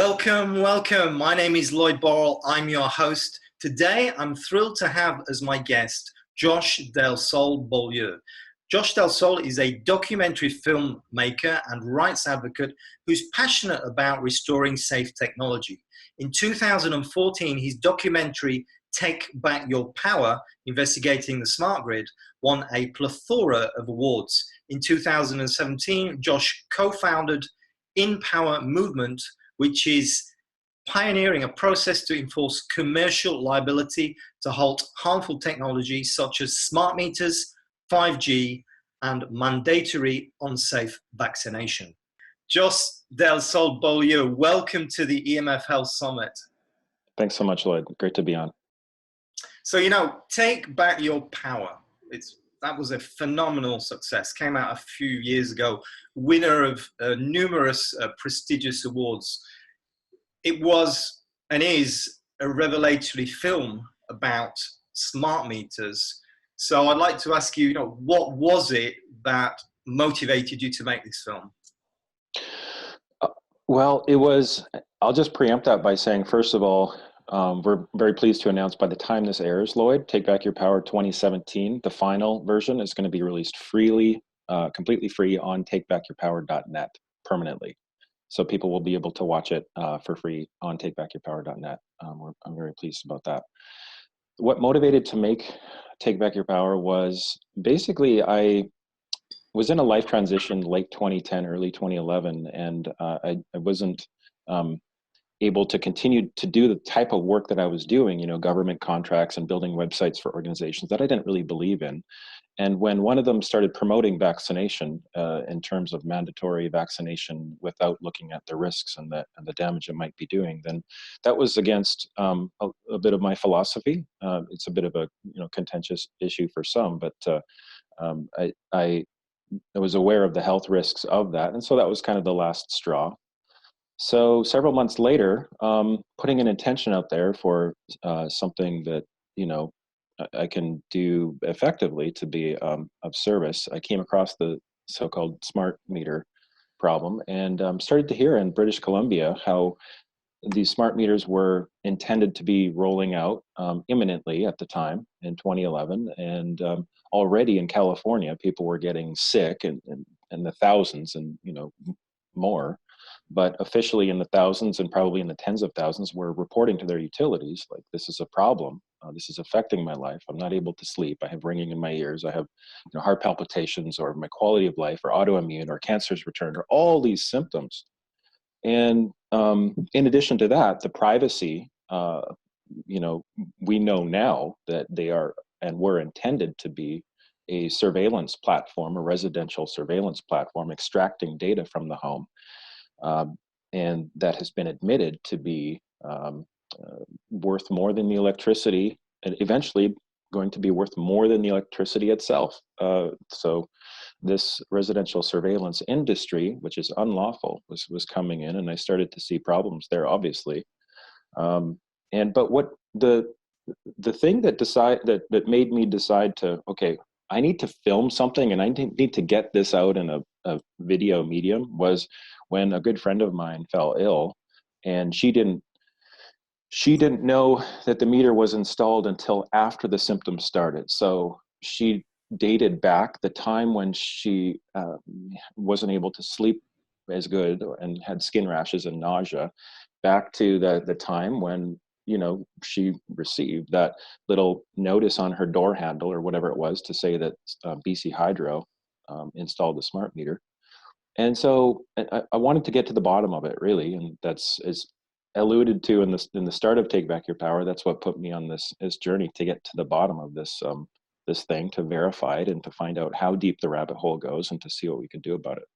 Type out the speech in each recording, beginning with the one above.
Welcome, welcome. My name is Lloyd Borrell. I'm your host. Today, I'm thrilled to have as my guest, Josh Del Sol Beaulieu. Josh Del Sol is a documentary filmmaker and rights advocate who's passionate about restoring safe technology. In 2014, his documentary, Take Back Your Power, investigating the smart grid, won a plethora of awards. In 2017, Josh co-founded In Power Movement, which is pioneering a process to enforce commercial liability to halt harmful technology such as smart meters, 5G, and mandatory unsafe vaccination. Josh Del Sol Beaulieu, welcome to the EMF Health Summit. Thanks so much, Lloyd. Great to be on. So, Take Back Your Power. That was a phenomenal success. Came out a few years ago, winner of numerous prestigious awards. It was and is a revelatory film about smart meters. So I'd like to ask you, what was it that motivated you to make this film? I'll just preempt that by saying, first of all, we're very pleased to announce by the time this airs, Lloyd, Take Back Your Power 2017, the final version is going to be released freely, completely free on takebackyourpower.net permanently. So people will be able to watch it for free on takebackyourpower.net. I'm very pleased about that. What motivated to make Take Back Your Power was basically I was in a life transition late 2010, early 2011, and I wasn't able to continue to do the type of work that I was doing, government contracts and building websites for organizations that I didn't really believe in. And when one of them started promoting vaccination in terms of mandatory vaccination without looking at the risks and the damage it might be doing, then that was against a bit of my philosophy. It's a bit of a contentious issue for some, but I was aware of the health risks of that, and so that was kind of the last straw. So several months later, putting an intention out there for something that I can do effectively to be of service, I came across the so-called smart meter problem and started to hear in British Columbia how these smart meters were intended to be rolling out imminently at the time in 2011, and already in California, people were getting sick in the thousands and more. But officially in the thousands and probably in the tens of thousands were reporting to their utilities, like, this is a problem. This is affecting my life. I'm not able to sleep. I have ringing in my ears. I have heart palpitations, or my quality of life, or autoimmune, or cancer's returned, or all these symptoms. And in addition to that, the privacy, we know now that they are and were intended to be a surveillance platform, a residential surveillance platform, extracting data from the home. And that has been admitted to be worth more than the electricity, and eventually going to be worth more than the electricity itself. So this residential surveillance industry, which is unlawful, was coming in, and I started to see problems there, obviously. But what the thing that made me decide to, okay, I need to film something and I need to get this out in a video medium, was when a good friend of mine fell ill, and she didn't know that the meter was installed until after the symptoms started. So she dated back the time when she wasn't able to sleep as good and had skin rashes and nausea, back to the time when she received that little notice on her door handle or whatever it was to say that BC Hydro installed the smart meter. And so I wanted to get to the bottom of it, really, and that's as alluded to in the start of Take Back Your Power. That's what put me on this journey to get to the bottom of this thing, to verify it and to find out how deep the rabbit hole goes and to see what we can do about it.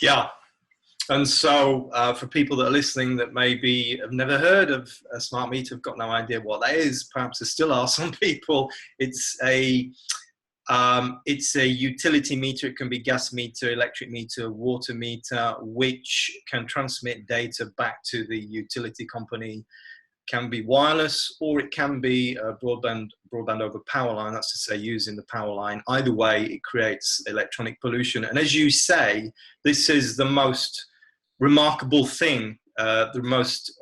Yeah. And so for people that are listening that maybe have never heard of a smart meter, have got no idea what that is, perhaps there still are some people, it's a utility meter. It can be gas meter, electric meter, water meter, which can transmit data back to the utility company. Can be wireless, or it can be broadband over power line. That's to say, using the power line. Either way, it creates electronic pollution. And as you say, this is the most remarkable thing the most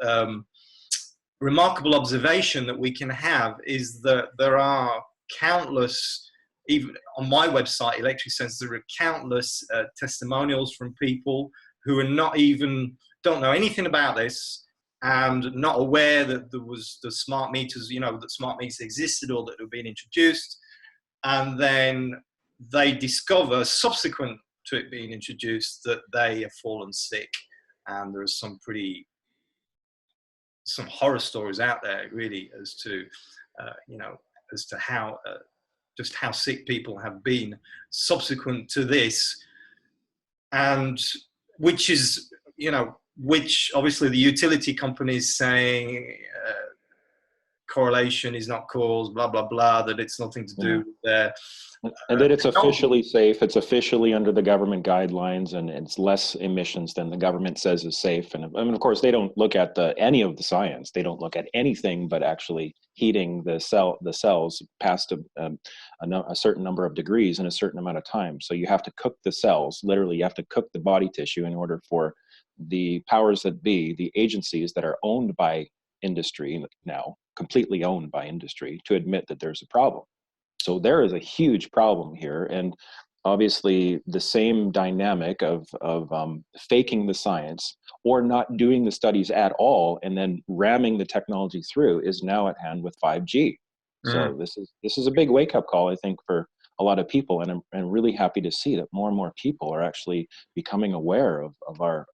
remarkable observation that we can have is that there are countless, even on my website, Electric Sense, there are countless testimonials from people who are not even, don't know anything about this and not aware that there was the smart meters, that smart meters existed or that have been introduced. And then they discover, subsequent to it being introduced, that they have fallen sick. And there's some horror stories out there, really, as to, as to how, just how sick people have been subsequent to this. And which is, which obviously the utility companies saying correlation is not caused, blah, blah, blah, that it's nothing to do with their and that it's officially safe. It's officially under the government guidelines, and it's less emissions than the government says is safe. And I mean, of course, they don't look at any of the science. They don't look at anything but actually heating the cells past a certain number of degrees in a certain amount of time. So you have to cook the cells. Literally, you have to cook the body tissue in order for the powers that be, the agencies that are owned by industry now, completely owned by industry, to admit that there's a problem. So there is a huge problem here, and obviously the same dynamic of faking the science or not doing the studies at all and then ramming the technology through is now at hand with 5G. So this is a big wake-up call, I think, for a lot of people, and I'm really happy to see that more and more people are actually becoming aware of our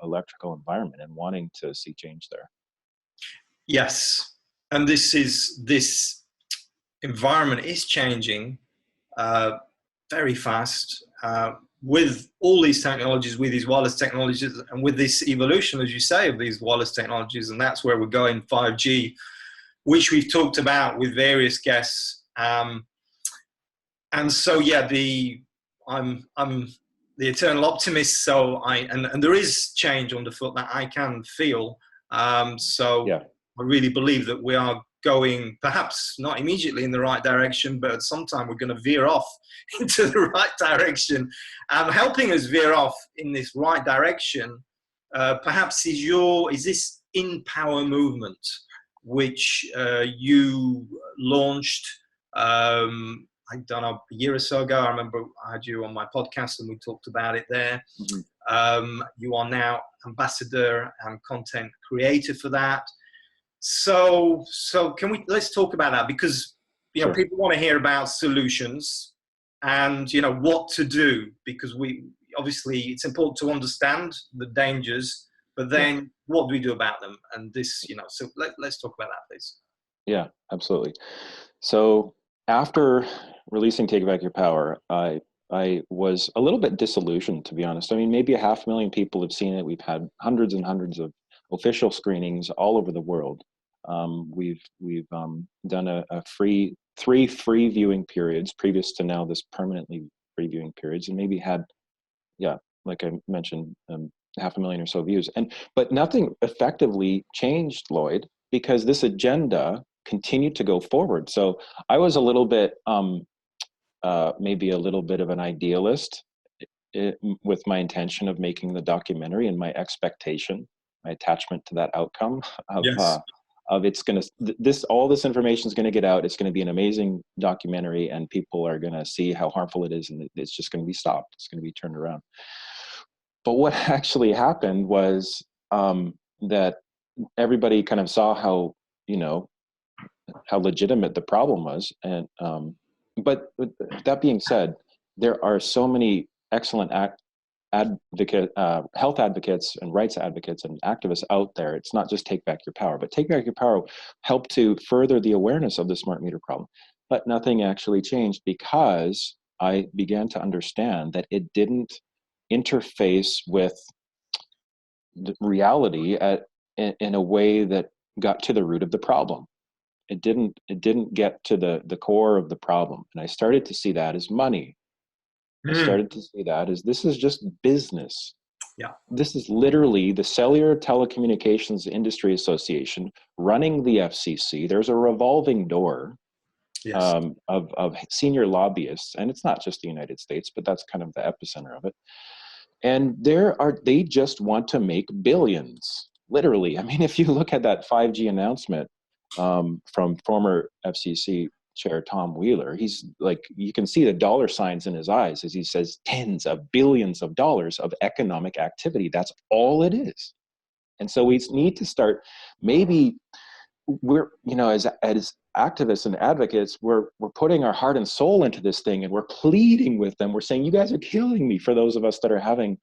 electrical environment and wanting to see change there. Yes, and this environment is changing very fast with all these technologies, with these wireless technologies, and with this evolution, as you say, of these wireless technologies. And that's where we're going, 5G, which we've talked about with various guests. And so, yeah, I'm the eternal optimist. So and there is change underfoot that I can feel. Yeah. I really believe that we are going, perhaps not immediately in the right direction, but at some time we're going to veer off into the right direction. Helping us veer off in this right direction, perhaps is this In Power movement, which you launched, I don't know, a year or so ago. I remember I had you on my podcast and we talked about it there. Mm-hmm. You are now ambassador and content creator for that. So let's talk about that, because Sure. People want to hear about solutions and what to do, because obviously it's important to understand the dangers, but then what do we do about them? And this, so let's talk about that, please. Yeah, absolutely. So after releasing Take Back Your Power, I was a little bit disillusioned, to be honest. I mean, maybe 500,000 people have seen it. We've had hundreds and hundreds of official screenings all over the world. We've done three free viewing periods previous to now this permanently free viewing periods, and maybe had, like I mentioned, 500,000 or so views. But nothing effectively changed, Lloyd, because this agenda continued to go forward. So I was a little bit, maybe a little bit of an idealist with my intention of making the documentary and my expectation, my attachment to that outcome of, yes. Of it's going to, all this information is going to get out. It's going to be an amazing documentary and people are going to see how harmful it is, and it's just going to be stopped. It's going to be turned around. But what actually happened was that everybody kind of saw how legitimate the problem was. And but that being said, there are so many excellent health advocates and rights advocates and activists out there. It's not just Take Back Your Power, but Take Back Your Power helped to further the awareness of the smart meter problem. But nothing actually changed because I began to understand that it didn't interface with the reality in a way that got to the root of the problem. It didn't get to the core of the problem. And I started to see that as money. I started to see that as, this is just business. Yeah. This is literally the Cellular Telecommunications Industry Association running the FCC. There's a revolving door of senior lobbyists, and it's not just the United States, but that's kind of the epicenter of it. And they just want to make billions. literally. I mean, if you look at that 5G announcement from former FCC Chair Tom Wheeler, he's like, you can see the dollar signs in his eyes as he says tens of billions of dollars of economic activity. That's all it is. And so we need to start, maybe we're, as activists and advocates, we're putting our heart and soul into this thing, and we're pleading with them. We're saying, you guys are killing me, for those of us that are having,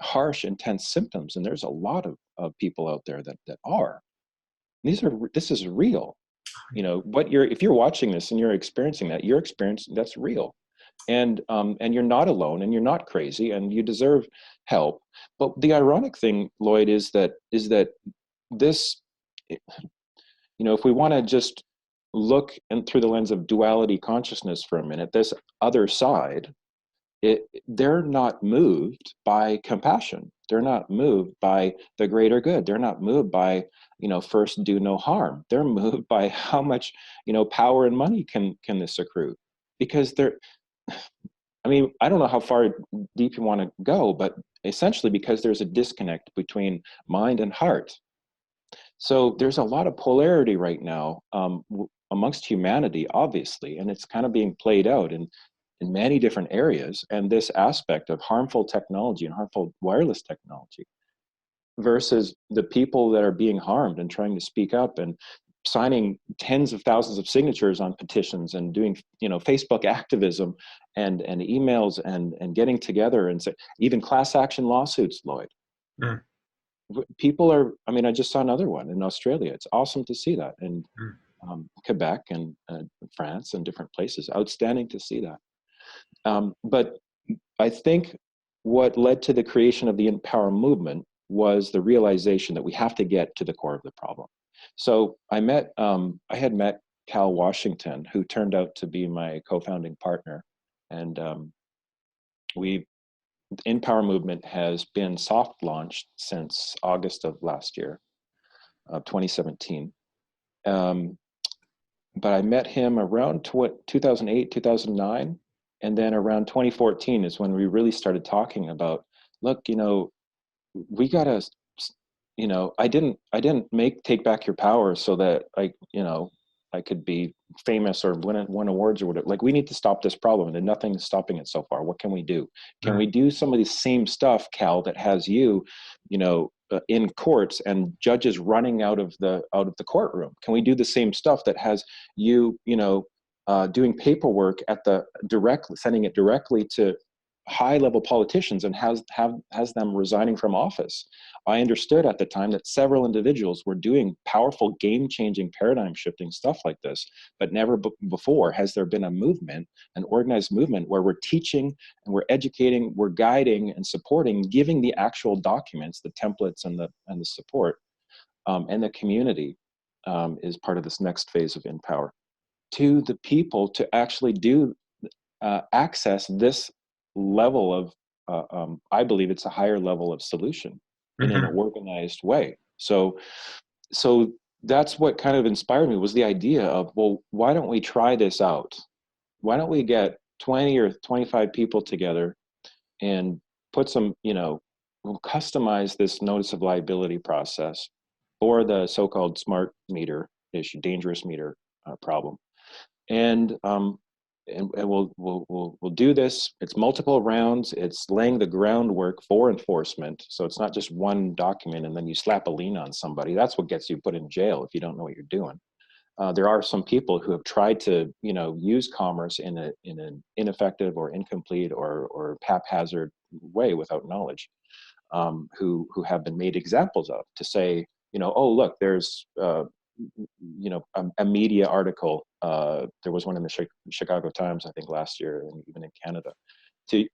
harsh, intense symptoms. And there's a lot of people out there that are. This is real. If you're watching this and you're experiencing that, your experience, that's real. And you're not alone, and you're not crazy, and you deserve help. But the ironic thing, Lloyd, is that this, if we want to just look through the lens of duality consciousness for a minute, this other side, they're not moved by compassion. They're not moved by the greater good. They're not moved by, first do no harm. They're moved by how much, power and money can this accrue, because I don't know how far deep you want to go, but essentially because there's a disconnect between mind and heart. So there's a lot of polarity right now amongst humanity, obviously, and it's kind of being played out in many different areas. And this aspect of harmful technology and harmful wireless technology versus the people that are being harmed and trying to speak up and signing tens of thousands of signatures on petitions and doing, Facebook activism and emails and getting together and say, even class action lawsuits, Lloyd. Mm. People are, I just saw another one in Australia. It's awesome to see that. And Quebec and France and different places. Outstanding to see that. But I think what led to the creation of the Empower movement was the realization that we have to get to the core of the problem. So I had met Cal Washington, who turned out to be my co-founding partner. And Empower movement has been soft launched since August of last year, of 2017. But I met him around 2008, 2009. And then around 2014 is when we really started talking about, look, we gotta, I didn't make Take Back Your Power so that I could be famous or win awards or whatever. Like, we need to stop this problem, and nothing's stopping it so far. What can we do? Can we do some of the same stuff, Cal, that has you, in courts and judges running out of the courtroom? Can we do the same stuff that has you, doing paperwork sending it directly to high-level politicians and has them resigning from office? I understood at the time that several individuals were doing powerful, game-changing, paradigm-shifting stuff like this, but never before has there been a movement, an organized movement, where we're teaching and we're educating, we're guiding and supporting, giving the actual documents, the templates, and the support, and the community is part of this next phase of Empower, to the people to actually access this level of, I believe it's a higher level of solution in an organized way. So that's what kind of inspired me, was the idea of, well, why don't we try this out? Why don't we get 20 or 25 people together and put some, we'll customize this notice of liability process for the so-called smart meter issue, dangerous meter problem. And we'll do this. It's multiple rounds. It's laying the groundwork for enforcement. So it's not just one document and then you slap a lien on somebody. That's what gets you put in jail if you don't know what you're doing. There are some people who have tried to, use commerce in an ineffective or incomplete or haphazard way without knowledge, who have been made examples of, to say, oh, look, there's a media article. There was one in the Chicago Times, I think, last year, and even in Canada,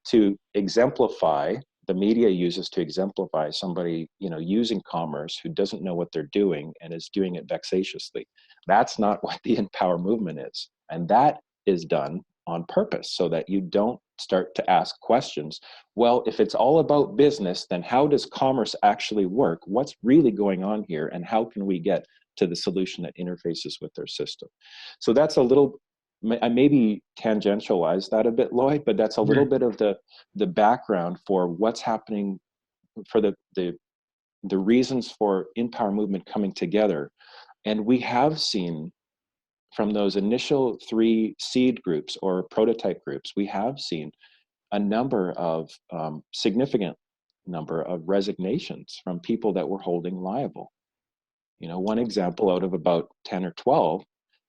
to exemplify, the media uses to exemplify somebody, using commerce who doesn't know what they're doing and is doing it vexatiously. That's not what the Empower movement is. And that is done on purpose so that you don't start to ask questions. Well, if it's all about business, then how does commerce actually work? What's really going on here? And how can we get to the solution that interfaces with their system? So that's a little, I maybe tangentialize that a bit, Lloyd, but that's a little bit of the background for what's happening for the the reasons for in power movement coming together. And we have seen from those initial 3 seed groups or prototype groups, we have seen a number of significant number of resignations from people that were holding liable. You know, one example out of about 10 or 12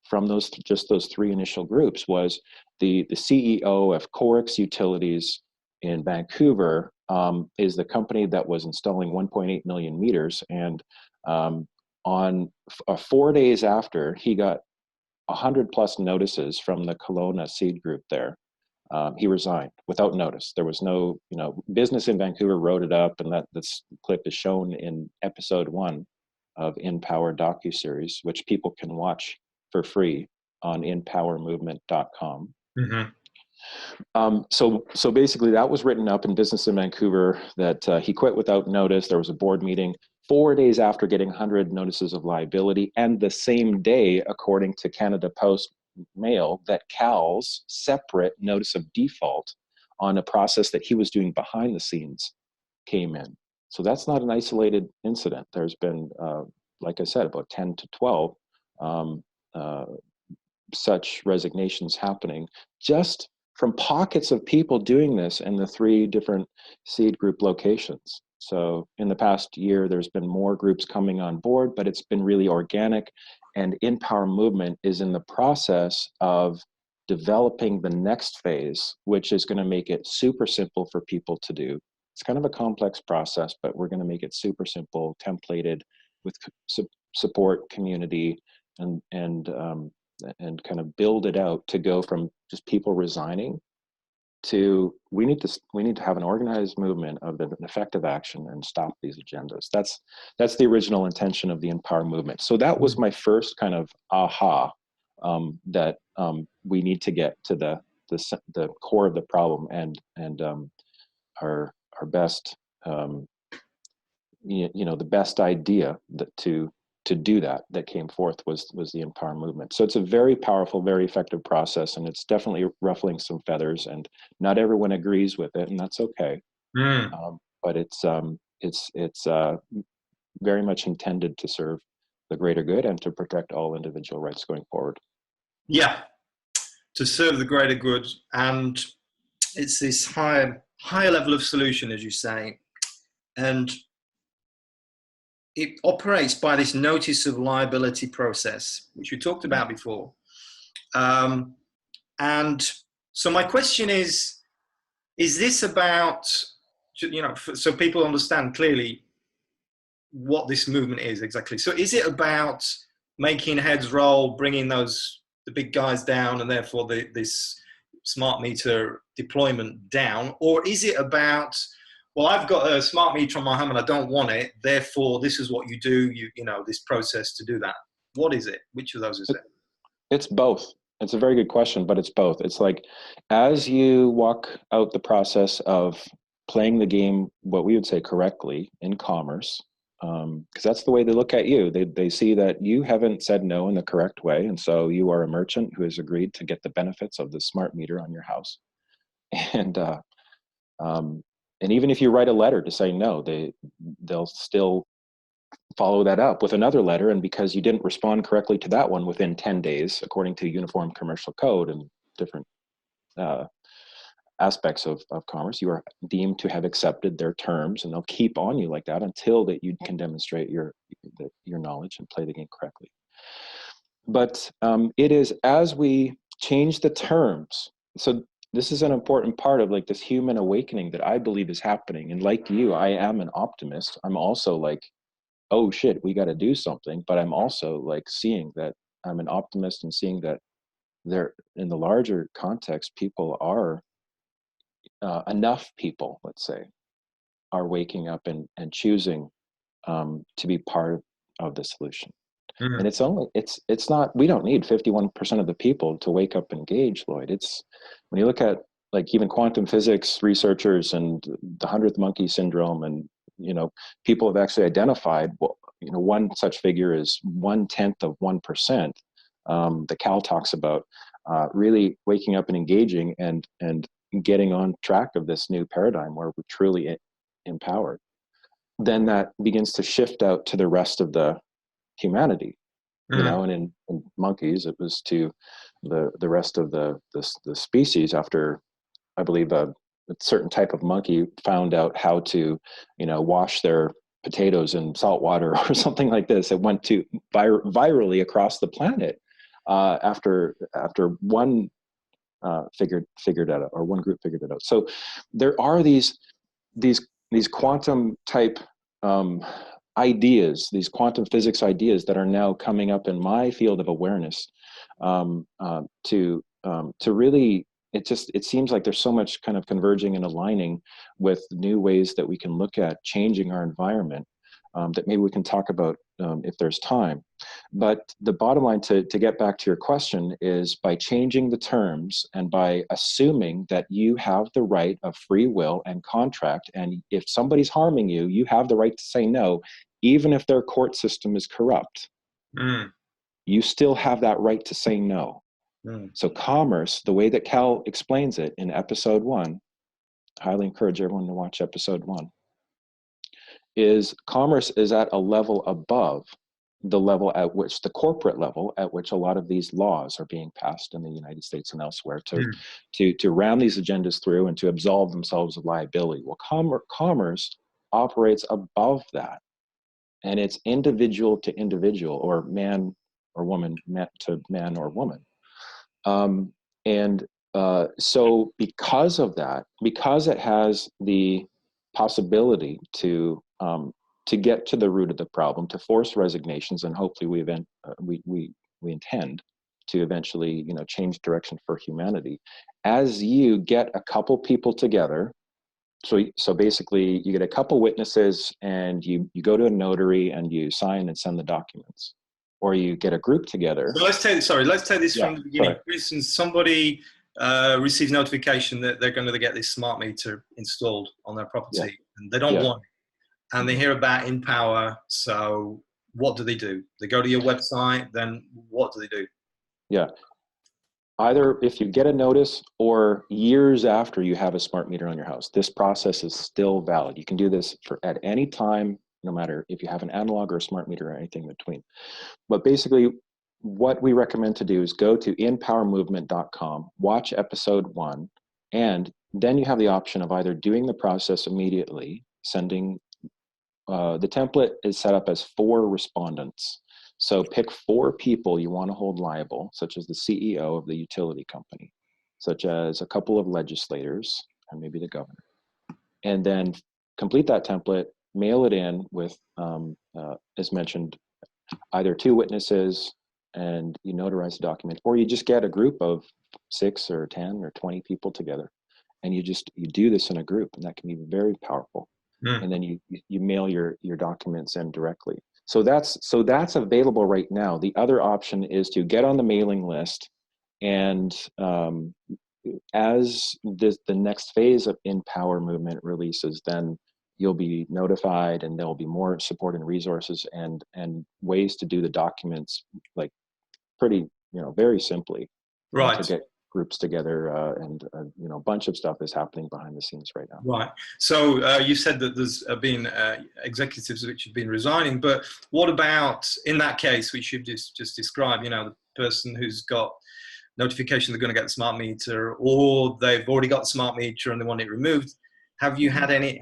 from those, just those 3 initial groups, was the CEO of Corix Utilities in Vancouver, is the company that was installing 1.8 million meters. And on 4 days after, he got 100 plus notices from the Kelowna seed group there. He resigned without notice. There was no, you know, business in Vancouver wrote it up, and this clip is shown in episode 1 of In Power docuseries, which people can watch for free on inpowermovement.com. So basically, that was written up in Business in Vancouver that he quit without notice. There was a board meeting 4 days after getting 100 notices of liability, and the same day, according to Canada Post Mail, that Cal's separate notice of default on a process that he was doing behind the scenes came in. So that's not an isolated incident. There's been, like I said, about 10 to 12 such resignations happening just from pockets of people doing this in the 3 different seed group locations. So in the past year, there's been more groups coming on board, but it's been really organic. And In Power Movement is in the process of developing the next phase, which is going to make it super simple for people to do. It's kind of a complex process, but we're going to make it super simple, templated, with support, community, and kind of build it out to go from just people resigning to we need to have an organized movement of an effective action and stop these agendas. That's the original intention of the In Power movement. So that was my first kind of aha, that we need to get to the core of the problem, and our best, the best idea to do that came forth was the In Power movement. So it's a very powerful, very effective process, and it's definitely ruffling some feathers, and not everyone agrees with it, and that's okay. But it's very much intended to serve the greater good and to protect all individual rights going forward. Yeah, to serve the greater good, and it's this higher level of solution, as you say, and it operates by this notice of liability process, which we talked about before. And so my question is this about, so people understand clearly what this movement is exactly. So is it about making heads roll, bringing the big guys down, and therefore this smart meter deployment down? Or is it about, well, I've got a smart meter on my home and I don't want it, therefore this is what you do, this process to do that? What is it? Which of those is it? It's both. It's a very good question, but it's both. It's like, as you walk out the process of playing the game, what we would say correctly in commerce, because that's the way they look at you. They see that you haven't said no in the correct way, and so you are a merchant who has agreed to get the benefits of the smart meter on your house. And even if you write a letter to say no, they'll still follow that up with another letter. And because you didn't respond correctly to that one within 10 days, according to Uniform Commercial Code and different aspects of commerce, you are deemed to have accepted their terms, and they'll keep on you like that until that you can demonstrate your knowledge and play the game correctly. But it is as we change the terms. So this is an important part of like this human awakening that I believe is happening. And like you, I am an optimist. I'm also like, oh shit, we got to do something. But I'm also like seeing that I'm an optimist and seeing that there, in the larger context, people are, enough people, let's say, are waking up and choosing to be part of the solution. And it's not, we don't need 51% of the people to wake up and engage, Lloyd. It's, when you look at like even quantum physics researchers and the 100th monkey syndrome, and, people have actually identified, one such figure is 1/10 of 1%. The Cal talks about really waking up and engaging and getting on track of this new paradigm where we're truly empowered. then that begins to shift out to the rest of the humanity, you Mm. know, and in monkeys, it was to the rest of the species after, I believe, a certain type of monkey found out how to, you know, wash their potatoes in salt water or something like this. It went to virally across the planet after one figured it out, or one group figured it out. So there are these quantum type um, ideas, these quantum physics ideas that are now coming up in my field of awareness to really, it seems like there's so much kind of converging and aligning with new ways that we can look at changing our environment that maybe we can talk about if there's time. But the bottom line, to get back to your question, is by changing the terms and by assuming that you have the right of free will and contract, and if somebody's harming you, you have the right to say no, even if their court system is corrupt. Mm. You still have that right to say no. Mm. So commerce, the way that Cal explains it in episode 1, I highly encourage everyone to watch episode 1, is commerce is at a level above the level at which, the corporate level at which, a lot of these laws are being passed in the United States and elsewhere to ram these agendas through and to absolve themselves of liability. Well, commerce operates above that, and it's individual to individual, or man or woman to man or woman. So because of that, because it has the possibility to get to the root of the problem, to force resignations, and hopefully we intend to eventually, you know, change direction for humanity. As you get a couple people together, so basically you get a couple witnesses and you go to a notary and you sign and send the documents, or you get a group together. So let's take this Yeah, from the beginning. sorry. For instance, somebody receives notification that they're going to get this smart meter installed on their Yeah, property, and they don't yeah. want it. And they hear about In Power. So what do? They go to your website. Then what do they do? Yeah. Either if you get a notice or years after you have a smart meter on your house, this process is still valid. You can do this at any time, no matter if you have an analog or a smart meter or anything in between. But basically, what we recommend to do is go to inpowermovement.com, watch episode 1, and then you have the option of either doing the process immediately, sending the template is set up as 4 respondents. So pick 4 people you want to hold liable, such as the CEO of the utility company, such as a couple of legislators, and maybe the governor. And then complete that template, mail it in with, as mentioned, either 2 witnesses, and you notarize the document, or you just get a group of 6 or 10 or 20 people together, and you do this in a group, and that can be very powerful. Mm. And then you mail your documents in directly. So that's available right now. The other option is to get on the mailing list, and as the next phase of In Power Movement releases, then you'll be notified, and there'll be more support and resources and ways to do the documents, like pretty, very simply, to Right. get groups together, and a bunch of stuff is happening behind the scenes right now. Right. So you said that there's been executives which have been resigning, but what about in that case, which you've just described? The person who's got notification they're going to get the smart meter, or they've already got the smart meter and they want it removed. Have you had any?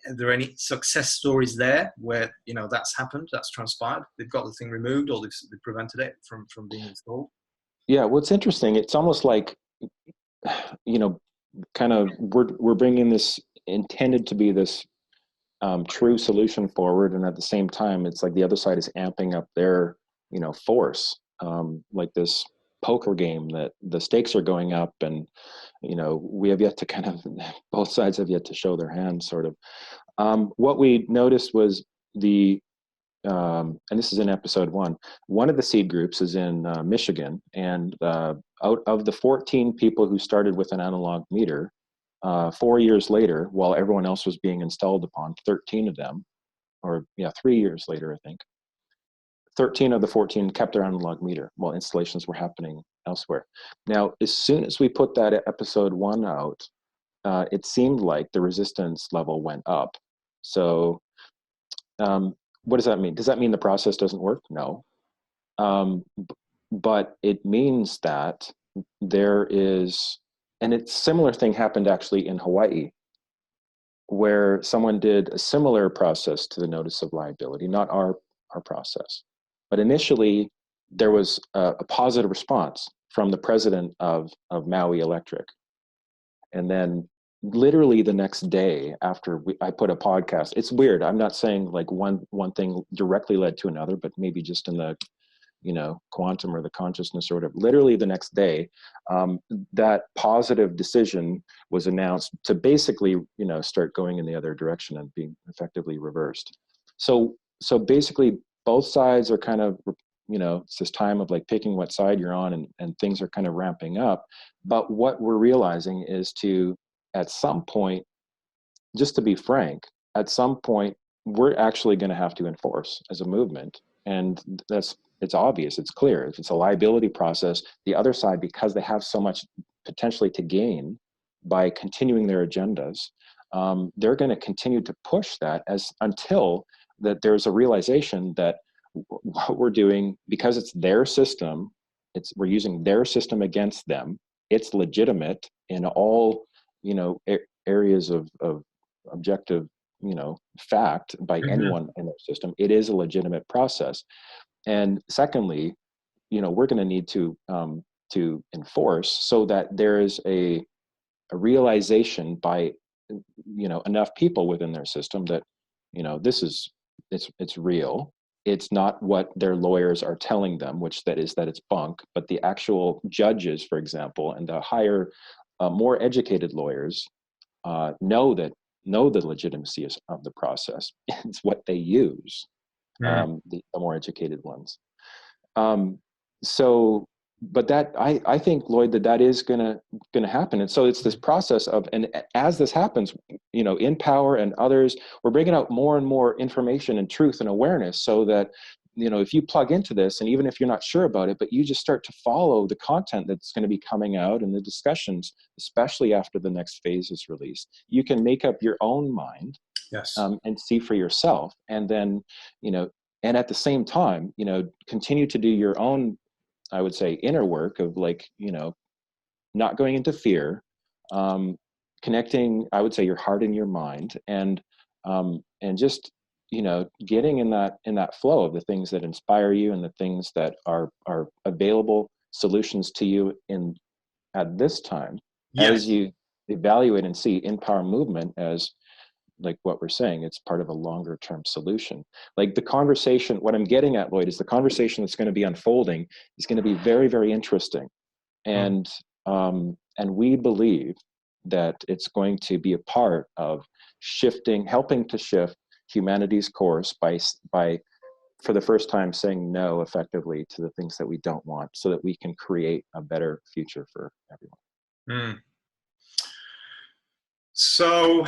Are there any success stories there where that's happened, that's transpired? They've got the thing removed, or they've prevented it from being installed. Yeah, what's interesting, it's almost like, kind of we're bringing this, intended to be this true solution forward, and at the same time, it's like the other side is amping up their force, like this poker game that the stakes are going up, and we have yet to kind of both sides have yet to show their hands, sort of. What we noticed was and this is in episode 1, one of the seed groups is in Michigan, and out of the 14 people who started with an analog meter, 4 years later, while everyone else was being installed upon, 13 of them, 3 years later, I think, 13 of the 14 kept their analog meter while installations were happening elsewhere. Now, as soon as we put that episode 1 out, it seemed like the resistance level went up. So What does that mean? Does that mean the process doesn't work? No. But it means that there is, and a similar thing happened actually in Hawaii, where someone did a similar process to the notice of liability, not our process. But initially, there was a positive response from the president of Maui Electric. And then literally the next day after I put a podcast, it's weird. I'm not saying like one thing directly led to another, but maybe just in the, quantum or the consciousness or whatever. Literally the next day, that positive decision was announced to basically, start going in the other direction and being effectively reversed. So basically both sides are kind of, it's this time of like picking what side you're on, and things are kind of ramping up. But what we're realizing is at some point, just to be frank, at some point, we're actually going to have to enforce as a movement. And it's obvious, it's clear. If it's a liability process, the other side, because they have so much potentially to gain by continuing their agendas, they're going to continue to push that until that there's a realization that what we're doing, because it's their system, we're using their system against them. It's legitimate in all, areas of objective, fact by anyone in their system. It is a legitimate process. And secondly, we're going to need to enforce so that there is a realization by, enough people within their system that, it's real. It's not what their lawyers are telling them, that it's bunk, but the actual judges, for example, and the higher, more educated lawyers know the legitimacy of the process. It's what they use, the more educated ones. But that I think, Lloyd, that is gonna happen. And so it's this process of, and as this happens, in Power and others, we're bringing out more and more information and truth and awareness, so that, if you plug into this, and even if you're not sure about it, but you just start to follow the content that's going to be coming out and the discussions, especially after the next phase is released, you can make up your own mind. Yes. And see for yourself. And then, and at the same time, continue to do your own, I would say, inner work of like, not going into fear, connecting, I would say, your heart and your mind, and just, getting in that flow of the things that inspire you and the things that are available solutions to you at this time. Yes. As you evaluate and see Empower Movement as, like what we're saying, it's part of a longer term solution. Like the conversation, what I'm getting at, Lloyd, is the conversation that's going to be unfolding is going to be very, very interesting. And we believe that it's going to be a part of helping to shift humanity's course by for the first time saying no effectively to the things that we don't want, so that we can create a better future for everyone. So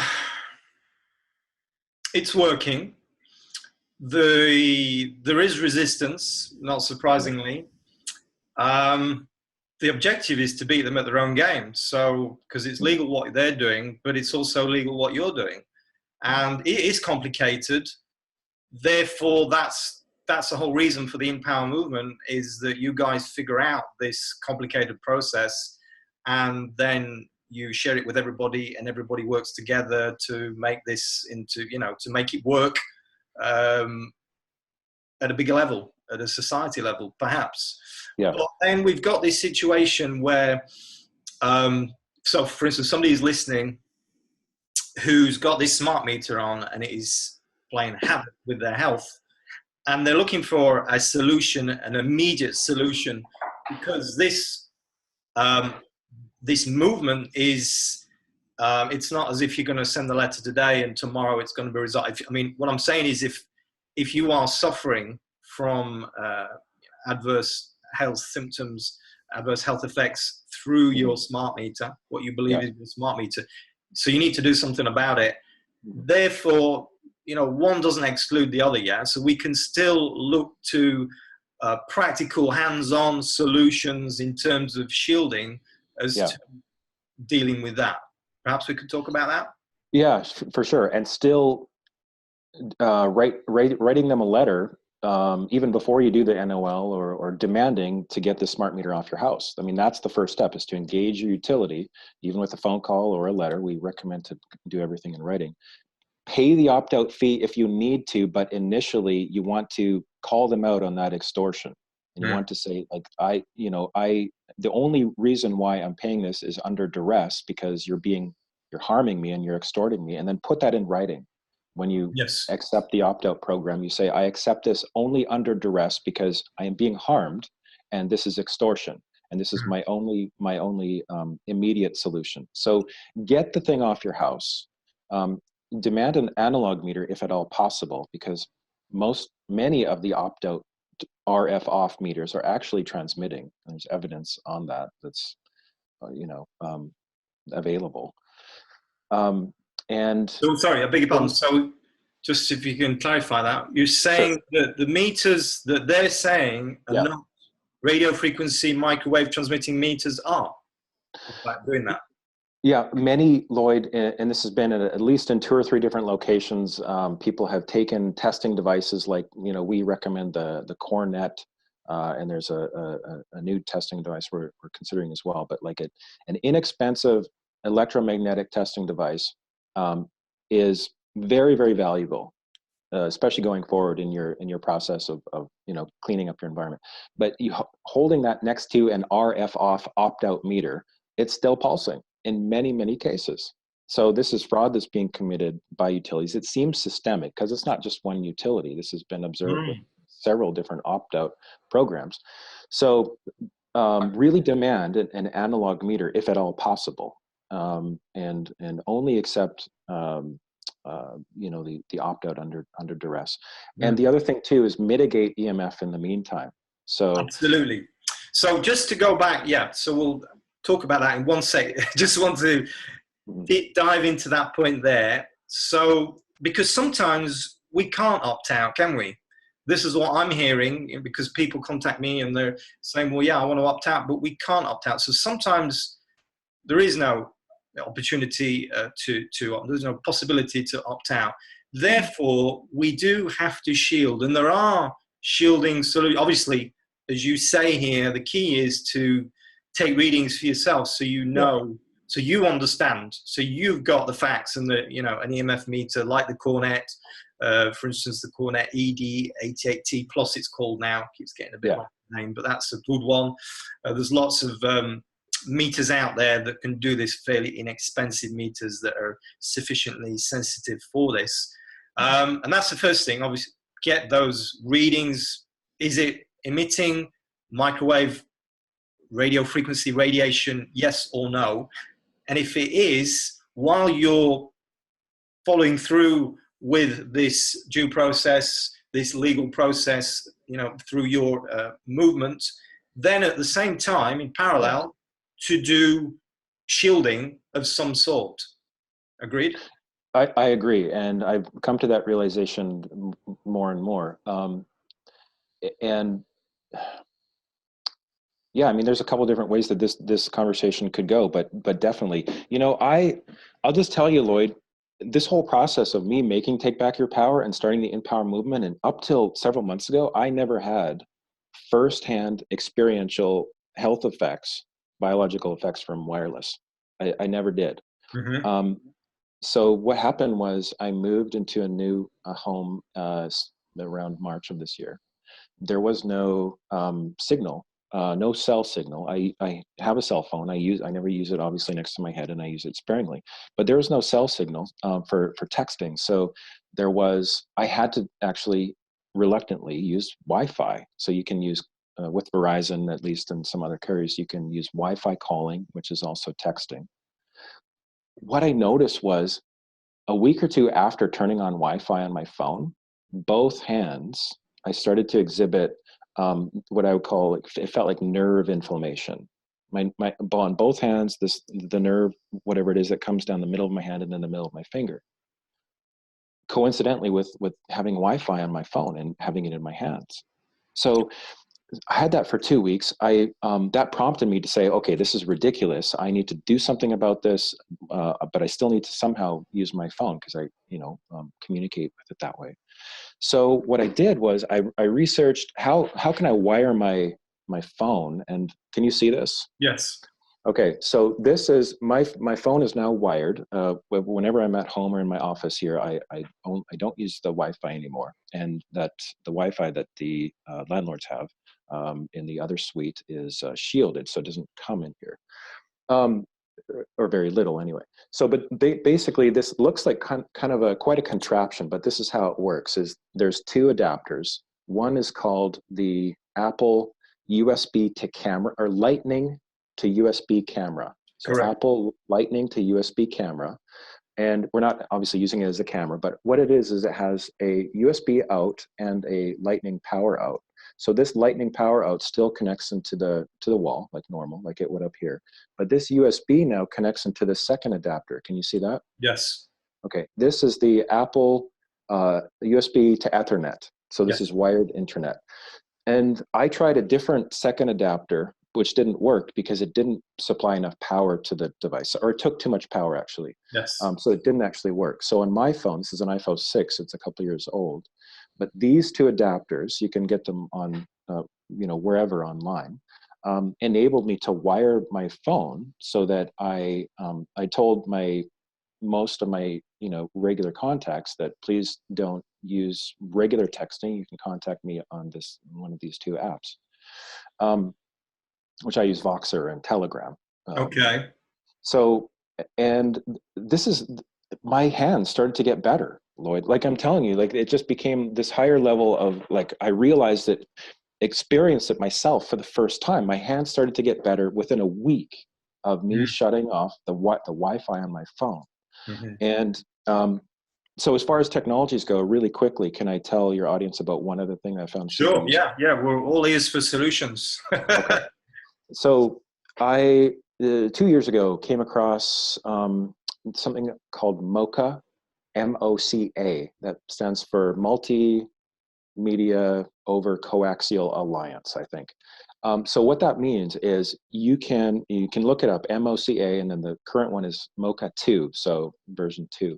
it's working. There is resistance, not surprisingly. The objective is to beat them at their own game. So, because it's legal what they're doing, but it's also legal what you're doing. And it is complicated. Therefore, that's the whole reason for the Empower Movement, is that you guys figure out this complicated process, and then you share it with everybody, and everybody works together to make this into, to make it work at a bigger level, at a society level, perhaps. Yeah. But then we've got this situation where, so for instance, somebody is listening who's got this smart meter on, and it is playing havoc with their health, and they're looking for a solution, an immediate solution, because this movement is, it's not as if you're going to send the letter today and tomorrow it's going to be resolved. I mean, what I'm saying is, if you are suffering from adverse health symptoms, adverse health effects through your smart meter, what you believe is your smart meter, so you need to do something about it. Therefore, one doesn't exclude the other, yeah? So we can still look to practical, hands-on solutions in terms of shielding as to dealing with that. Perhaps we could talk about that? Yeah, for sure. And still Writing them a letter, even before you do the NOL, or demanding to get the smart meter off your house. I mean, that's the first step, is to engage your utility, even with a phone call or a letter. We recommend to do everything in writing. Pay the opt-out fee if you need to, but initially you want to call them out on that extortion. And you want to say, like, the only reason why I'm paying this is under duress, because you're harming me and you're extorting me. And then put that in writing. When you Yes. accept the opt-out program, you say, I accept this only under duress because I am being harmed, and this is extortion. And this is my only immediate solution. So get the thing off your house. Demand an analog meter if at all possible, because many of the opt-out RF off meters are actually transmitting. There's evidence on that that's available. And So sorry, I beg your pardon. So just if you can clarify that, you're saying that the meters that they're saying are not radio frequency microwave transmitting meters are like doing that. Yeah, many, Lloyd, and this has been at least in 2 or 3 different locations. People have taken testing devices like, we recommend the Cornet, and there's a new testing device we're considering as well. But like an inexpensive electromagnetic testing device is very, very valuable, especially going forward in your process of cleaning up your environment. But holding that next to an RF off opt-out meter, it's still pulsing in many, many cases. So this is fraud that's being committed by utilities. It seems systemic because it's not just one utility. This has been observed with several different opt-out programs. So really demand an analog meter if at all possible, and only accept the opt-out under duress. And the other thing too is mitigate EMF in the meantime. So absolutely. So just to go back, so we'll talk about that in one sec. Just want to deep dive into that point there. So, because sometimes we can't opt out, can we? This is what I'm hearing, because people contact me and they're saying, well, yeah, I want to opt out, but we can't opt out. So sometimes there is no opportunity there's no possibility to opt out. Therefore, we do have to shield, and there are shielding solutions. Obviously, as you say here, the key is to take readings for yourself, so so you understand, so you've got the facts, and an EMF meter like the Cornet, for instance, the Cornet ED88T Plus, it's called now, keeps getting a bit of a name, but that's a good one. There's lots of meters out there that can do this, fairly inexpensive meters that are sufficiently sensitive for this. And that's the first thing, obviously, get those readings. Is it emitting microwave radio frequency radiation, yes or no? And if it is, while you're following through with this due process, this legal process, through your movement, then at the same time, in parallel, to do shielding of some sort. Agreed? I agree, and I've come to that realization more and more. And yeah, I mean, there's a couple different ways that this conversation could go, but definitely, I'll just tell you, Lloyd, this whole process of me making Take Back Your Power and starting the Empower movement, and up till several months ago, I never had firsthand experiential health effects, biological effects from wireless. I never did. So what happened was I moved into a new home around March of this year. There was no signal, no cell signal. I have a cell phone. I never use it obviously next to my head, and I use it sparingly. But there was no cell signal for texting. So I had to actually reluctantly use Wi-Fi. So you can use with Verizon, at least, and some other carriers, you can use Wi-Fi calling, which is also texting. What I noticed was a week or two after turning on Wi-Fi on my phone, both hands, I started to exhibit what I would call, it felt like nerve inflammation. On both hands, the nerve, whatever it is that comes down the middle of my hand and then the middle of my finger. Coincidentally with having Wi-Fi on my phone and having it in my hands. So I had that for 2 weeks. That prompted me to say, okay, this is ridiculous. I need to do something about this, but I still need to somehow use my phone because communicate with it that way. So what I did was I researched how can I wire my phone, and can you see this? Yes. Okay, so this is my phone is now wired. Whenever I'm at home or in my office here, I don't use the Wi-Fi anymore, and that the Wi-Fi that the landlords have in the other suite is shielded, so it doesn't come in here, um, or very little anyway. So, but basically, this looks like kind of quite a contraption, but this is how it works: is there's two adapters. One is called the Apple USB to camera, or Lightning to USB camera. So Correct. Apple Lightning to USB camera. And we're not obviously using it as a camera, but what it is it has a USB out and a Lightning power out. So this Lightning power out still connects into the wall like normal, like it would up here. But this USB now connects into the second adapter. Can you see that? Yes. Okay, this is the Apple USB to Ethernet. So this Yes. is wired internet. And I tried a different second adapter, which didn't work because it didn't supply enough power to the device, or it took too much power actually. Yes. So it didn't actually work. So on my phone, this is an iPhone 6, it's a couple years old, but these two adapters, you can get them on, wherever online, enabled me to wire my phone so that I told most of my regular contacts that please don't use regular texting. You can contact me on one of these two apps, which I use Voxer and Telegram. Okay. So, and this is, my hands started to get better, Lloyd. Like I'm telling you, like it just became this higher level of, like, I realized it, experienced it myself for the first time. My hands started to get better within a week of me shutting off the Wi-Fi on my phone. Mm-hmm. And so as far as technologies go, really quickly, can I tell your audience about one other thing I found super Sure. useful? Yeah. Yeah. We're all ears for solutions. Okay. So I, 2 years ago, came across something called MoCA, MOCA, that stands for Multimedia Over Coaxial Alliance, I think. So what that means is you can look it up, MOCA, and then the current one is MoCA 2, so version 2.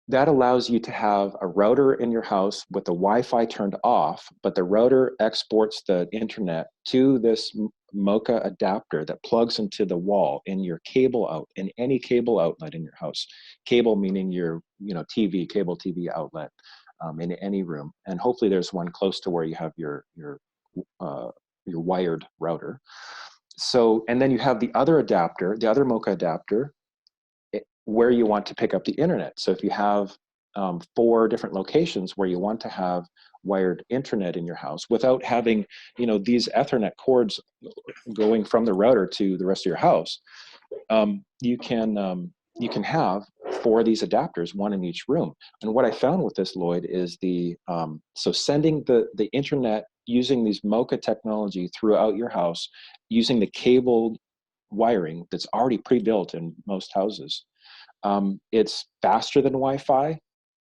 That allows you to have a router in your house with the Wi-Fi turned off, but the router exports the internet to this MoCA adapter that plugs into the wall in your cable out, in any cable outlet in your house. Cable meaning your TV, cable TV outlet, in any room, and hopefully there's one close to where you have your wired router. So, and then you have the other adapter, the other MoCA adapter, where you want to pick up the internet. So if you have 4 different locations where you want to have wired internet in your house without having these Ethernet cords going from the router to the rest of your house, you can have 4 of these adapters, one in each room. And what I found with this, Lloyd, is so sending the internet using these MoCA technology throughout your house, using the cable wiring that's already pre-built in most houses. It's faster than Wi-Fi,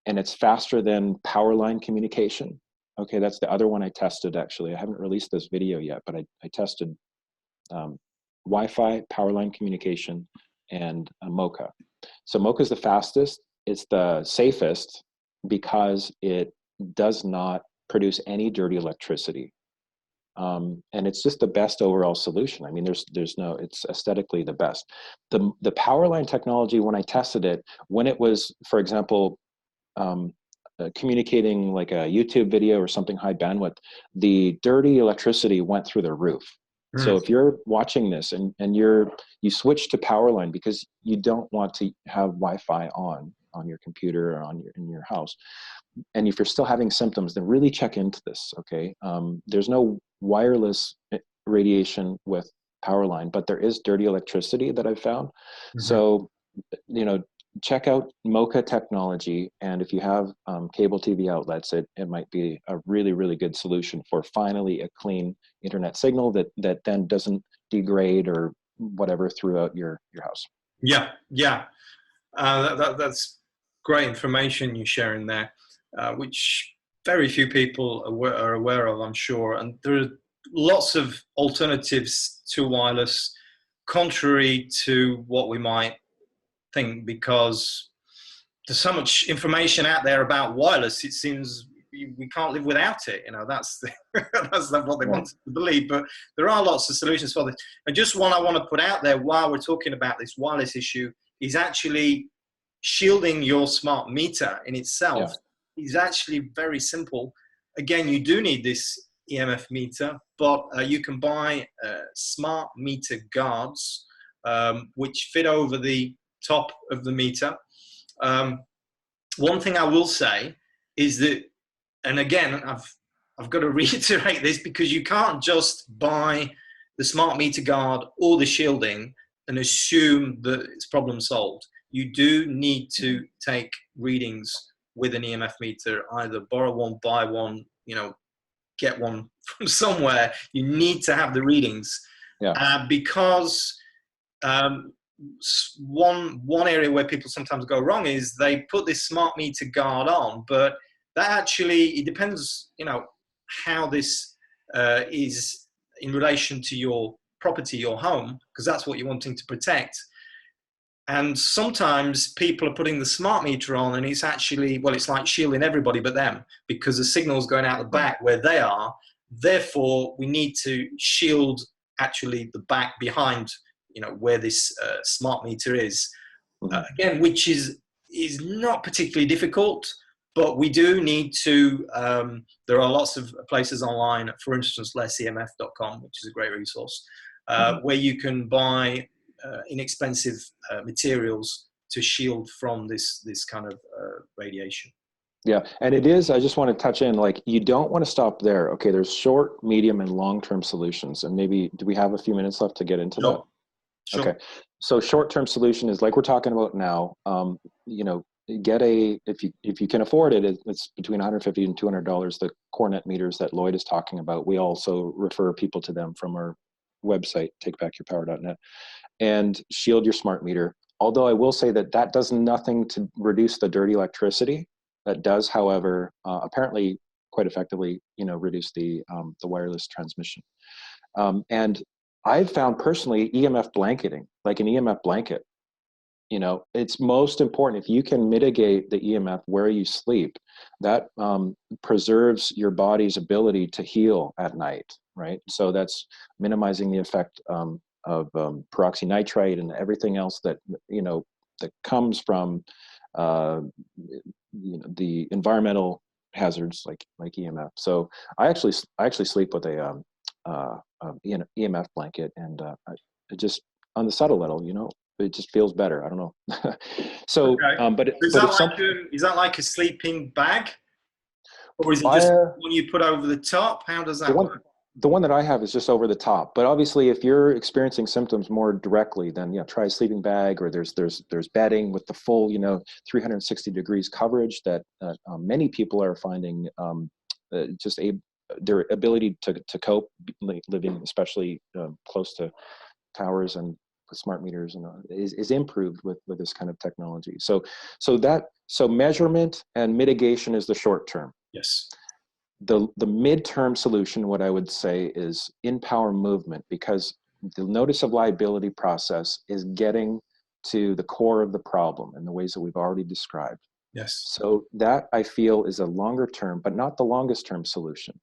and it's faster than power line communication. Okay, that's the other one I tested, actually. I haven't released this video yet, but I tested Wi-Fi, power line communication, and MoCA. So MoCA is the fastest. It's the safest because it does not produce any dirty electricity. And it's just the best overall solution. I mean, there's no, it's aesthetically the best. The power line technology, when I tested it, when it was, for example, communicating like a YouTube video or something high bandwidth, the dirty electricity went through the roof. So if you're watching this and you switch to power line because you don't want to have Wi-Fi on your computer or in your house, and if you're still having symptoms, then really check into this, okay? There's no wireless radiation with power line, but there is dirty electricity that I've found. So, check out MoCA technology, and if you have cable TV outlets, it might be a really, really good solution for finally a clean internet signal that then doesn't degrade or whatever throughout your house. Yeah. Yeah. That's great information you're sharing there, which very few people are aware of, I'm sure. And lots of alternatives to wireless, contrary to what we might think, because there's so much information out there about wireless. It seems we can't live without it. You know, that's that's not what they Right. want us to believe. But there are lots of solutions for this. And just one I want to put out there while we're talking about this wireless issue is actually shielding your smart meter in itself Yeah. is actually very simple. Again, you do need this EMF meter, but you can buy smart meter guards, which fit over the top of the meter. Um, One thing I will say is that, and again, I've got to reiterate this, because you can't just buy the smart meter guard or the shielding and assume that it's problem solved. You do need to take readings with an EMF meter, either borrow one, buy one, you know, get one from somewhere. You need to have the readings, Yeah. because um, one area where people sometimes go wrong is they put this smart meter guard on, but that actually, it depends, you know, how this is in relation to your property, your home, because that's what you're wanting to protect. And sometimes people are putting the smart meter on and it's actually, well, it's like shielding everybody but them, because the signal's going out the back where they are. Therefore, we need to shield actually the back behind, you know, where this smart meter is. Again, which is not particularly difficult, but we do need to, there are lots of places online, for instance, lessemf.com, which is a great resource, where you can buy inexpensive materials to shield from this kind of radiation. Yeah, and it is, I just want to touch in, like, you don't want to stop there. Okay, there's short, medium, and long-term solutions. And maybe, do we have a few minutes left to get into that? Sure. Okay, so short-term solution is like we're talking about now. You know, get a, if you can afford it, it's between $150 and $200. The Cornet meters that Lloyd is talking about, we also refer people to them from our website, takebackyourpower.net, and shield your smart meter. Although I will say that that does nothing to reduce the dirty electricity. That does, however, apparently quite effectively, you know, reduce the wireless transmission. And I've found personally EMF blanketing, like an EMF blanket, you know, it's most important. If you can mitigate the EMF where you sleep, that preserves your body's ability to heal at night, right? So that's minimizing the effect of peroxynitrite and everything else that, you know, that comes from you know, the environmental hazards like EMF. So I actually sleep with a EMF blanket, and it just, on the subtle level, you know, it just feels better. I don't know. So, Okay. but Is but that if like some, is that like a sleeping bag, or is it I just one you put over the top? How does the that one work? the one that I have is just over the top. But obviously, if you're experiencing symptoms more directly, then yeah, try a sleeping bag, or there's bedding with the full, you know, 360 degrees coverage that many people are finding just their ability to cope living, especially close to towers and smart meters, and is improved with this kind of technology. So measurement and mitigation is the short term. Yes. The midterm solution, what I would say, is in power movement, because the notice of liability process is getting to the core of the problem in the ways that we've already described. Yes. So that, I feel, is a longer term, but not the longest term solution.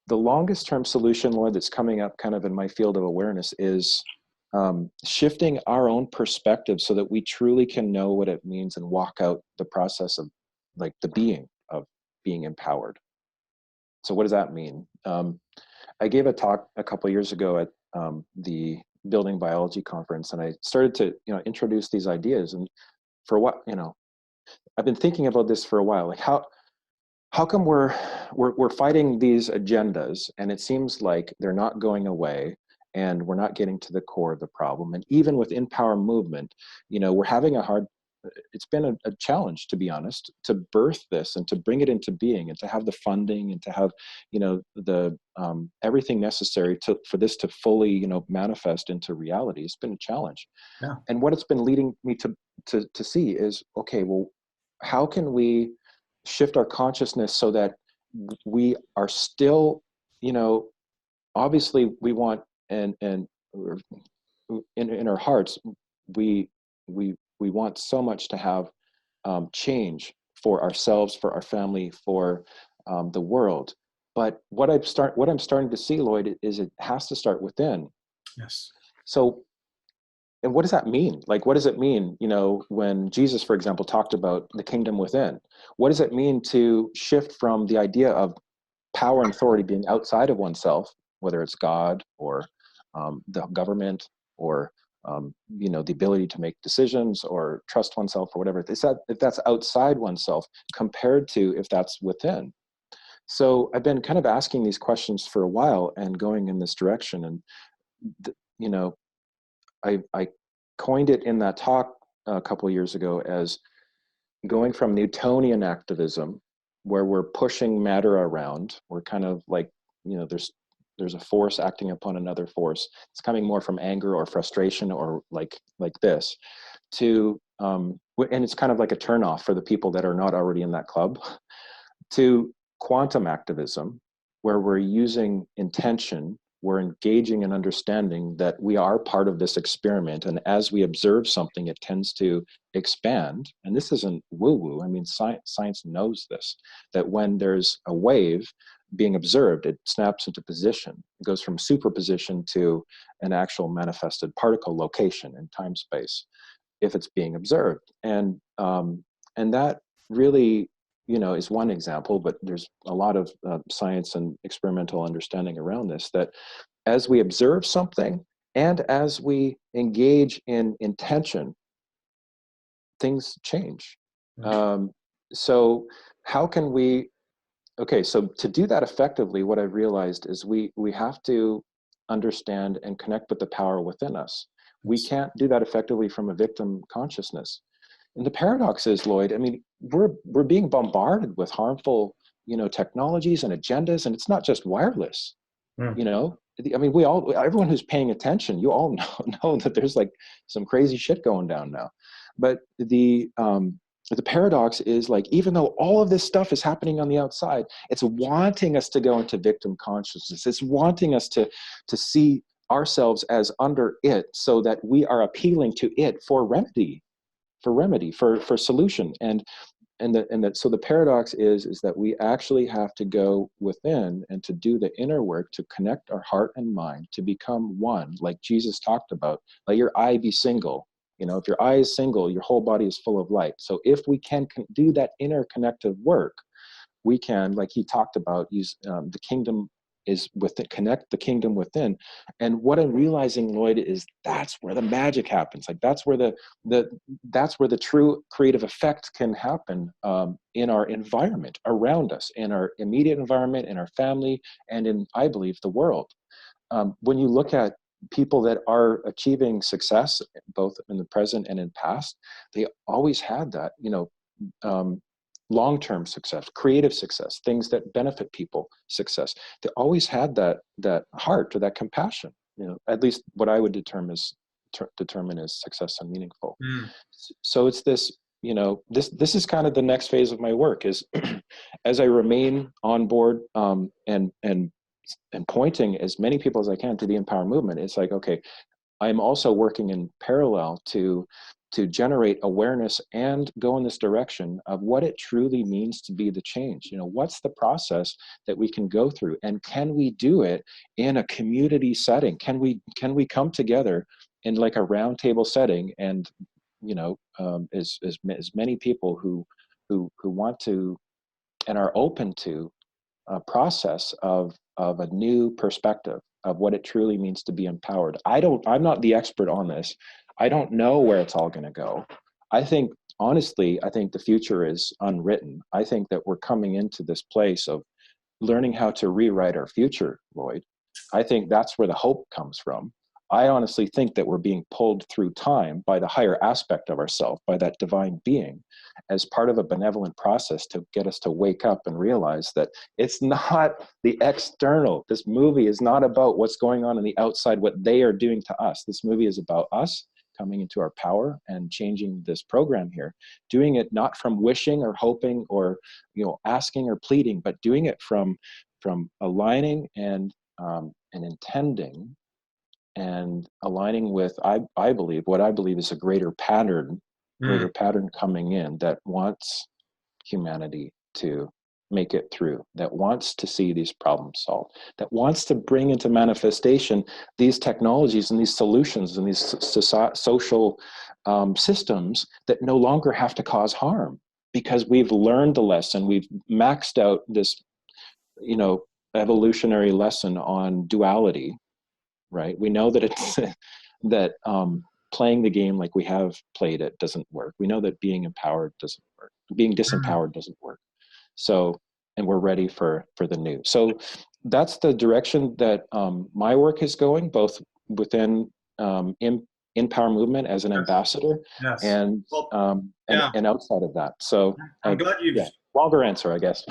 The longest term solution, Lloyd, that's coming up kind of in my field of awareness is shifting our own perspective so that we truly can know what it means and walk out the process of, like, the being of being empowered. So what does that mean? I gave a talk a couple of years ago at the building biology conference, and I started to, you know, introduce these ideas. And for what, you know, I've been thinking about this for a while. Like, how come we're fighting these agendas, and it seems like they're not going away, and we're not getting to the core of the problem. And even within power movement, you know, we're having it's been a challenge, to be honest, to birth this and to bring it into being, and to have the funding, and to have, you know, the everything necessary for this to fully, you know, manifest into reality. It's been a challenge. Yeah. And what it's been leading me to see is, okay, well, how can we shift our consciousness so that we are still, you know, obviously we want, and in our hearts, we we want so much to have change for ourselves, for our family, for the world. But what I'm starting to see, Lloyd, is it has to start within. Yes. So, and what does that mean? Like, what does it mean, you know, when Jesus, for example, talked about the kingdom within? What does it mean to shift from the idea of power and authority being outside of oneself, whether it's God or the government or you know, the ability to make decisions or trust oneself or whatever? If that's outside oneself compared to if that's within. So I've been kind of asking these questions for a while and going in this direction. And you know, I coined it in that talk a couple of years ago as going from Newtonian activism, where we're pushing matter around. We're kind of like, you know, there's a force acting upon another force. It's coming more from anger or frustration or like this, to and it's kind of like a turnoff for the people that are not already in that club, to quantum activism, where we're using intention, we're engaging and understanding that we are part of this experiment. And as we observe something, it tends to expand. And this isn't woo-woo. I mean, science knows this, that when there's a wave being observed, it snaps into position. It goes from superposition to an actual manifested particle location in time space, if it's being observed. And that really, you know, is one example, but there's a lot of science and experimental understanding around this, that as we observe something and as we engage in intention, things change. So how can we, okay, so to do that effectively, what I've realized is we have to understand and connect with the power within us. We can't do that effectively from a victim consciousness. And the paradox is, Lloyd, I mean, we're being bombarded with harmful, you know, technologies and agendas, and it's not just wireless. You know, I mean, everyone who's paying attention, you all know that there's like some crazy shit going down now. But the paradox is, like, even though all of this stuff is happening on the outside, it's wanting us to go into victim consciousness. It's wanting us to see ourselves as under it, so that we are appealing to it for remedy, for solution. So the paradox is that we actually have to go within and to do the inner work to connect our heart and mind to become one, like Jesus talked about. Let your eye be single. You know, if your eye is single, your whole body is full of light. So if we can do that inner connective work, we can, like he talked about, use the kingdom is within, connect the kingdom within. And what I'm realizing, Lloyd, is that's where the magic happens. Like that's where that's where the true creative effect can happen in our environment around us, in our immediate environment, in our family, and in, I believe, the world. When you look at people that are achieving success, both in the present and in past, they always had that, you know, long-term success, creative success, things that benefit people, success. They always had that heart or that compassion. You know, at least what I would determine as success and meaningful. So it's this, you know, this is kind of the next phase of my work is as I remain on board and pointing as many people as I can to the Empower movement. It's like, okay, I'm also working in parallel to generate awareness and go in this direction of what it truly means to be the change. You know, what's the process that we can go through, and can we do it in a community setting? Can we come together in like a round table setting, and, you know, as many people who want to and are open to a process of a new perspective of what it truly means to be empowered. I'm not the expert on this. I don't know where it's all going to go. I think, honestly, I think the future is unwritten. I think that we're coming into this place of learning how to rewrite our future, Lloyd. I think that's where the hope comes from. I honestly think that we're being pulled through time by the higher aspect of ourselves, by that divine being, as part of a benevolent process to get us to wake up and realize that it's not the external. This movie is not about what's going on in the outside, what they are doing to us. This movie is about us coming into our power and changing this program here, doing it not from wishing or hoping or, you know, asking or pleading, but doing it from aligning and and intending and aligning with, I believe, what I believe is a greater pattern coming in that wants humanity to make it through, that wants to see these problems solved, that wants to bring into manifestation these technologies and these solutions and these social systems that no longer have to cause harm, because we've learned the lesson, we've maxed out this, evolutionary lesson on duality, right? We know that it's that playing the game like we have played it doesn't work. We know that being empowered doesn't work. Being disempowered doesn't work. So, and we're ready for the new. So that's the direction that my work is going, both within in Power Movement as an ambassador, Yes. and and outside of that. So I'm glad you've longer answer, I guess.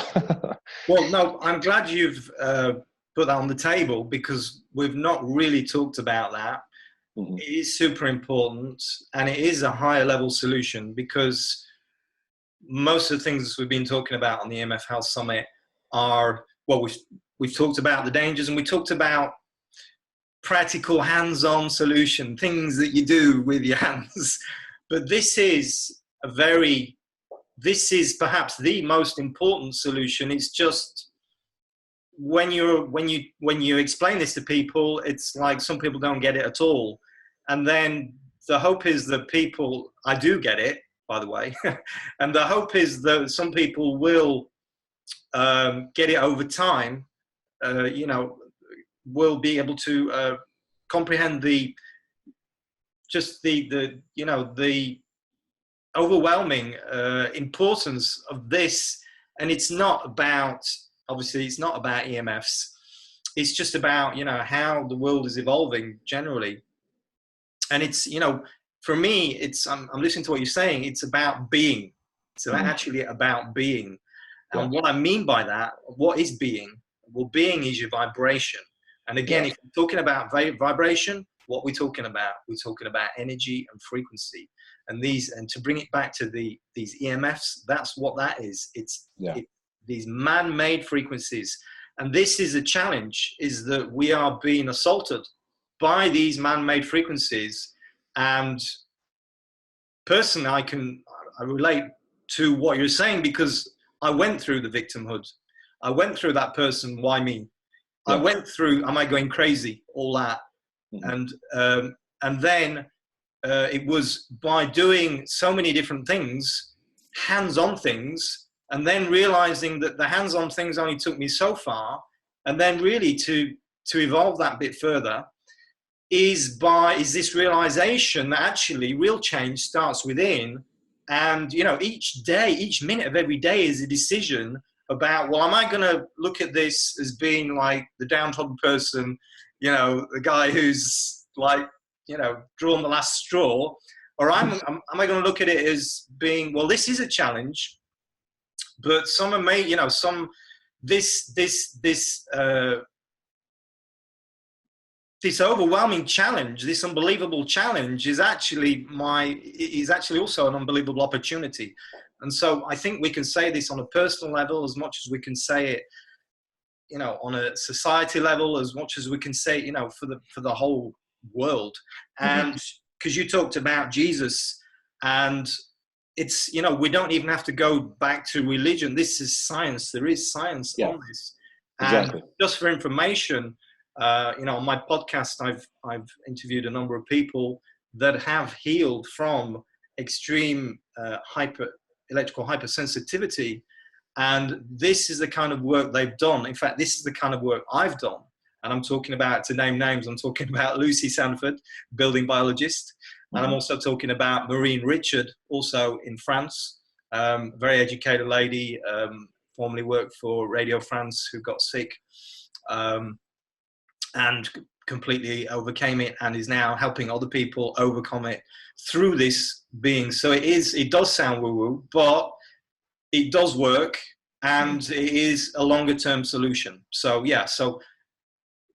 Well, no, I'm glad you've put that on the table, because we've not really talked about that. Mm-hmm. It is super important, and it is a higher level solution, because most of the things we've been talking about on the EMF Health Summit are, well, we've talked about the dangers, and we talked about practical hands-on solution, things that you do with your hands. But this is perhaps the most important solution. It's just when you explain this to people, it's like some people don't get it at all. And then the hope is that I do get it, by the way, and the hope is that some people will get it over time, will be able to comprehend the overwhelming importance of this. And it's not about EMFs. It's just about, how the world is evolving generally. And it's, for me, I'm listening to what you're saying. It's about being. It's actually about being. And what I mean by that, what is being? Well, being is your vibration. And again, if we're talking about vibration, what are we talking about? We're talking about energy and frequency. And to bring it back to these EMFs, that's what that is. It's these man-made frequencies. And this is a challenge, is that we are being assaulted by these man-made frequencies. And personally, I relate to what you're saying, because I went through the victimhood. I went through that person, why me? I went through, am I going crazy? All that. Mm-hmm. And then it was by doing so many different things, hands-on things, and then realizing that the hands-on things only took me so far, and then really to evolve that bit further is this realization that actually real change starts within. And each day, each minute of every day is a decision about, well, am I going to look at this as being like the downtrodden person, the guy who's like, drawn the last straw, or am I going to look at it as being, well, this is a challenge, but this overwhelming challenge, this unbelievable challenge is actually also an unbelievable opportunity. And so I think we can say this on a personal level as much as we can say it, on a society level, as much as we can say, for the whole world. And because you talked about Jesus, and it's, we don't even have to go back to religion. This is science. There is science on this. Exactly. And just for information, on my podcast, I've interviewed a number of people that have healed from extreme electrical hypersensitivity. And this is the kind of work they've done. In fact, this is the kind of work I've done. And I'm talking about, to name names, I'm talking about Lucy Sanford, building biologist. And I'm also talking about Maureen Richard, also in France, very educated lady, formerly worked for Radio France, who got sick and completely overcame it, and is now helping other people overcome it through this being. So it does sound woo-woo, but it does work, and it is a longer term solution. So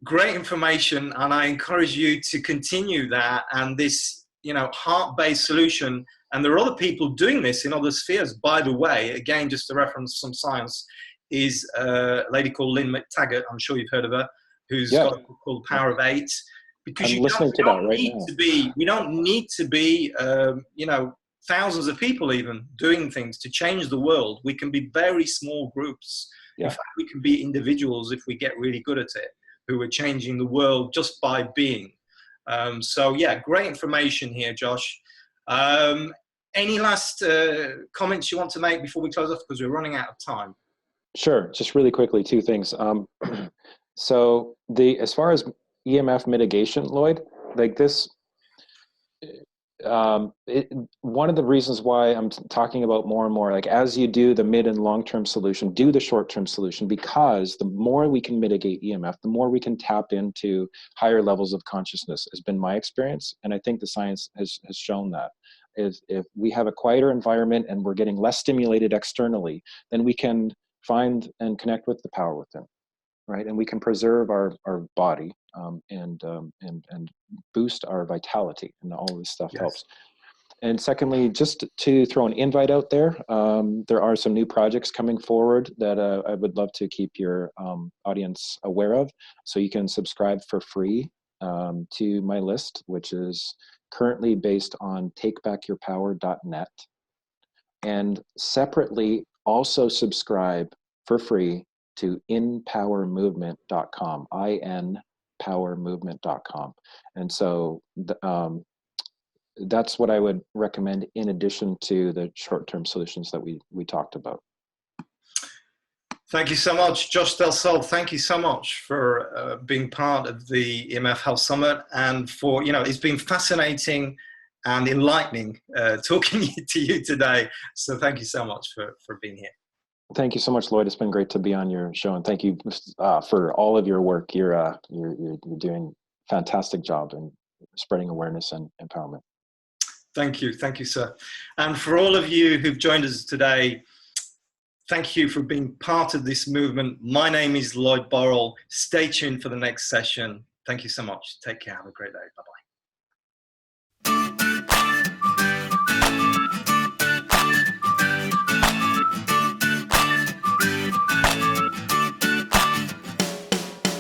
great information, and I encourage you to continue that. And this, heart-based solution, and there are other people doing this in other spheres, by the way. Again, just to reference some science, is a lady called Lynn McTaggart. I'm sure you've heard of her. who's Yeah, got a book called Power of Eight. Because I'm you listening to that don't right need now. to be, we don't need to be, you know, thousands of people even doing things to change the world. We can be very small groups. In Yeah. fact, we can be individuals if we get really good at it, who are changing the world just by being. So yeah, great information here, Josh. Any last comments you want to make before we close off, because we're running out of time? Sure. Just really quickly, two things. So as far as EMF mitigation, Lloyd, like this, one of the reasons why I'm talking about more and more, like as you do the mid and long-term solution, do the short-term solution, because the more we can mitigate EMF, the more we can tap into higher levels of consciousness, has been my experience. And I think the science has shown that. If we have a quieter environment and we're getting less stimulated externally, then we can find and connect with the power within, right? And we can preserve our body, and boost our vitality, and all of this stuff Yes. helps. And secondly, just to throw an invite out there, there are some new projects coming forward that I would love to keep your audience aware of. So you can subscribe for free to my list, which is currently based on takebackyourpower.net. And separately, also subscribe for free to inpowermovement.com, inpowermovement.com. And so that's what I would recommend in addition to the short-term solutions that we talked about. Thank you so much, Josh Del Sol. Thank you so much for being part of the EMF Health Summit, and for, you know, it's been fascinating and enlightening talking to you today. So thank you so much for being here. Thank you so much, Lloyd. It's been great to be on your show, and thank you for all of your work. You're doing a fantastic job in spreading awareness and empowerment. Thank you, sir. And for all of you who've joined us today, thank you for being part of this movement. My name is Lloyd Borrell. Stay tuned for the next session. Thank you so much. Take care. Have a great day. Bye-bye.